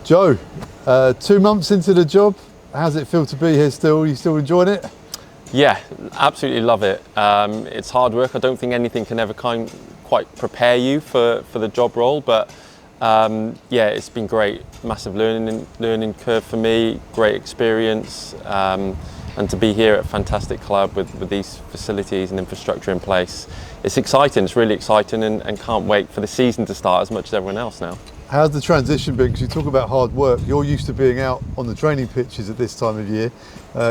Joe, 2 months into the job, how's it feel to be here still? You still enjoying it? Yeah, absolutely love it. It's hard work. I don't think anything can ever quite prepare you for the job role, but yeah, it's been great. Massive learning curve for me, great experience, and to be here at a fantastic club with these facilities and infrastructure in place. It's exciting, it's really exciting, and can't wait for the season to start as much as everyone else now. How's the transition been? Because you talk about hard work. You're used to being out on the training pitches at this time of year.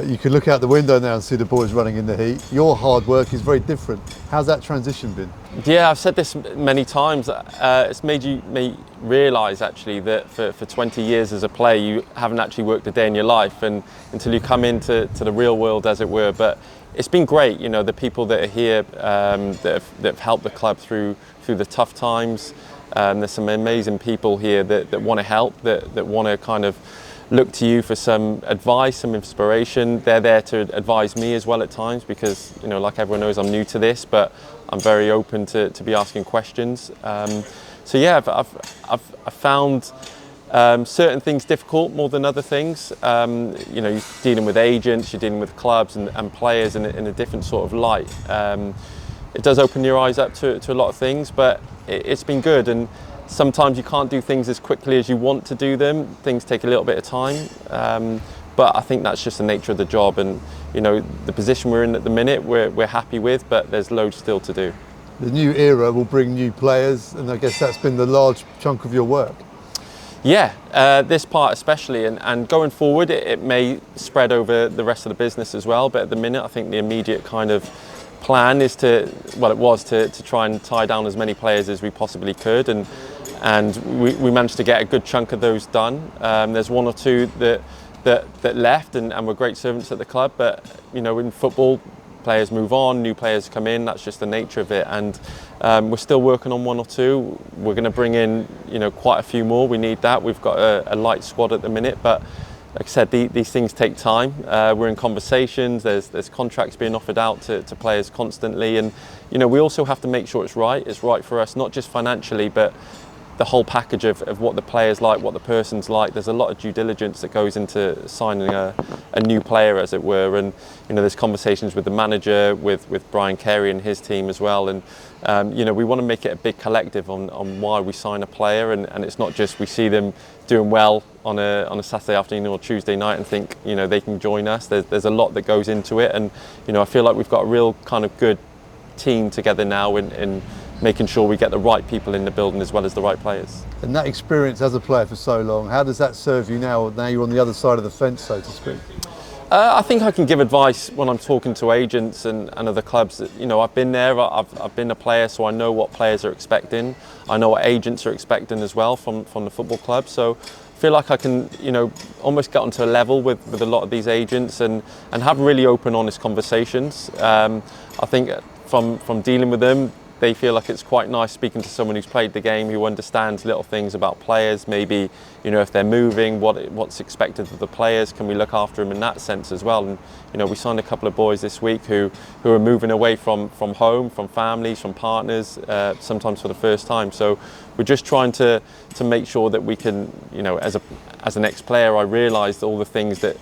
You can look out the window now and see the boys running in the heat. Your hard work is very different. How's that transition been? Yeah, I've said this many times. It's made me realise actually that for 20 years as a player, you haven't actually worked a day in your life, and until you come into the real world, as it were. But it's been great. You know, the people that are here that have helped the club through the tough times. There's some amazing people here that want to help, that want to kind of look to you for some advice, some inspiration. They're there to advise me as well at times because, you know, like everyone knows, I'm new to this, but I'm very open to be asking questions. So yeah, I've found certain things difficult more than other things. You know, you're dealing with agents, you're dealing with clubs and players in a different sort of light. It does open your eyes up to a lot of things, but it's been good. And sometimes you can't do things as quickly as you want to do them. Things take a little bit of time, but I think that's just the nature of the job. And you know, the position we're in at the minute, we're happy with, but there's loads still to do. The new era will bring new players, and I guess that's been the large chunk of your work. Yeah, this part especially, and going forward, it may spread over the rest of the business as well. But at the minute, I think the immediate kind of plan is to try and tie down as many players as we possibly could, and we managed to get a good chunk of those done. There's one or two that left and were great servants at the club, but you know, in football, players move on, new players come in. That's just the nature of it, and we're still working on one or two. We're going to bring in, you know, quite a few more. We need that. We've got a light squad at the minute, but like I said, these things take time. We're in conversations. There's contracts being offered out to players constantly, and you know, we also have to make sure it's right. It's right for us, not just financially, but the whole package of what the player's like, what the person's like. There's a lot of due diligence that goes into signing a new player, as it were. And you know, there's conversations with the manager, with Brian Carey and his team as well. And you know, we want to make it a big collective on why we sign a player, and it's not just we see them doing well on a Saturday afternoon or Tuesday night and think, you know, they can join us. There's a lot that goes into it, and you know, I feel like we've got a real kind of good team together now in making sure we get the right people in the building as well as the right players. And that experience as a player for so long, how does that serve you now you're on the other side of the fence, so to speak? I think I can give advice when I'm talking to agents and other clubs. You know, I've been there, I've been a player, so I know what players are expecting. I know what agents are expecting as well from the football club. So I feel like I can, you know, almost get onto a level with a lot of these agents and have really open, honest conversations. I think from dealing with them, they feel like it's quite nice speaking to someone who's played the game, who understands little things about players, maybe, you know, if they're moving, what's expected of the players, can we look after them in that sense as well. And you know, we signed a couple of boys this week who are moving away from home, from families, from partners, sometimes for the first time. So we're just trying to make sure that we can, you know, as an ex-player, I realised all the things that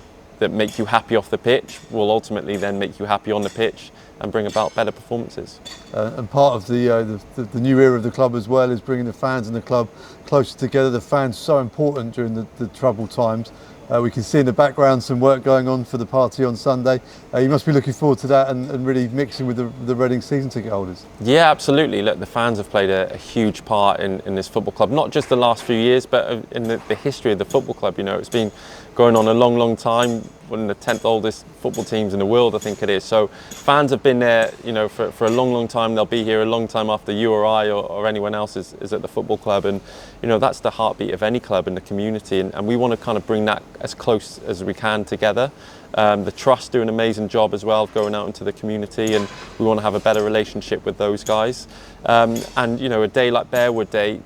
make you happy off the pitch will ultimately then make you happy on the pitch and bring about better performances. And part of the new era of the club as well is bringing the fans and the club closer together. The fans so important during the troubled times. We can see in the background some work going on for the party on Sunday. You must be looking forward to that and really mixing with the Reading season ticket holders. Yeah, absolutely. Look, the fans have played a huge part in this football club, not just the last few years, but in the history of the football club. You know, it's been going on a long time, one of the 10th oldest football teams in the world, I think it is. So fans have been there, you know, for a long time. They'll be here a long time after you or I or anyone else is at the football club. And, you know, that's the heartbeat of any club in the community. And we want to kind of bring that as close as we can together. The Trust do an amazing job as well of going out into the community, and we want to have a better relationship with those guys. And, you know, a day like Bearwood Day,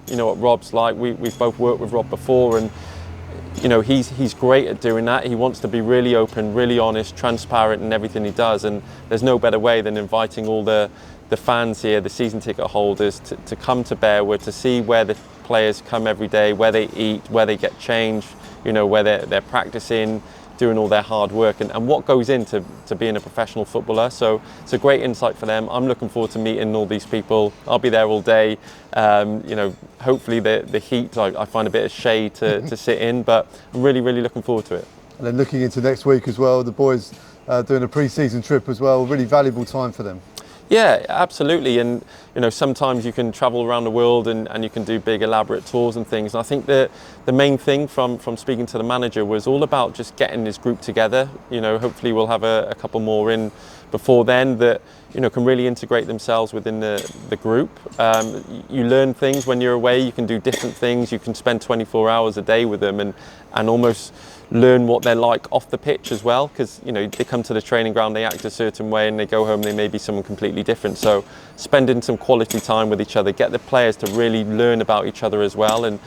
you know what Rob's like. We've both worked with Rob before, and you know, he's great at doing that. He wants to be really open, really honest, transparent in everything he does, and there's no better way than inviting all the fans here, the season ticket holders, to come to Bearwood, to see where players come every day, where they eat, where they get changed, where they're practicing, doing all their hard work, and what goes into being a professional footballer. So it's a great insight for them. I'm looking forward to meeting all these people. I'll be there all day. Hopefully the heat, I find a bit of shade to sit in, but I'm really, really looking forward to it. And then looking into next week as well, the boys doing a pre-season trip as well, really valuable time for them. Yeah, absolutely. And sometimes you can travel around the world and you can do big elaborate tours and things. And I think that the main thing from speaking to the manager was all about just getting this group together. Hopefully we'll have a couple more in before then that can really integrate themselves within the group. You learn things when you're away. You can do different things. You can spend 24 hours a day with them and almost learn what they're like off the pitch as well, because they come to the training ground, they act a certain way, and they go home, they may be someone completely different. So spending some quality time with each other, get the players to really learn about each other as well, and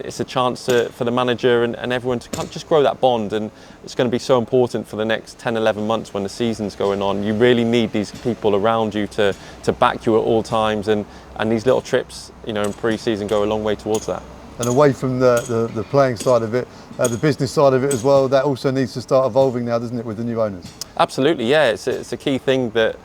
it's a chance for the manager and everyone to kind of just grow that bond. And it's going to be so important for the next 10-11 months when the season's going on. You really need these people around you to back you at all times, and these little trips in pre-season go a long way towards that. And away from the playing side of it, the business side of it as well, that also needs to start evolving now, doesn't it, with the new owners? Absolutely, yeah. It's a key thing that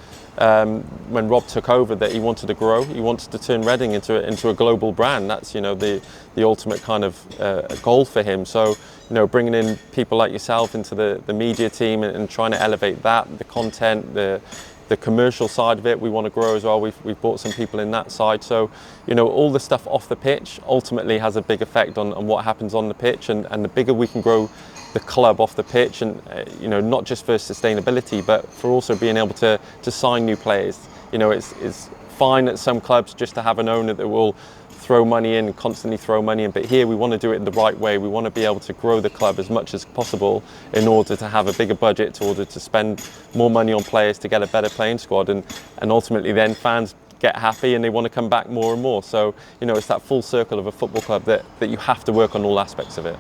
when Rob took over, that he wanted to grow. He wanted to turn Reading into a global brand. That's the ultimate kind of goal for him. So bringing in people like yourself into the media team and trying to elevate that, the content, the commercial side of it, we want to grow as well. We've brought some people in that side. So, all the stuff off the pitch ultimately has a big effect on what happens on the pitch. And the bigger we can grow the club off the pitch, and not just for sustainability, but for also being able to sign new players. It's fine at some clubs just to have an owner that will throw money in, constantly throw money in, but here we want to do it in the right way. We want to be able to grow the club as much as possible in order to have a bigger budget, in order to spend more money on players, to get a better playing squad, and ultimately then fans get happy and they want to come back more and more. So it's that full circle of a football club that you have to work on all aspects of it.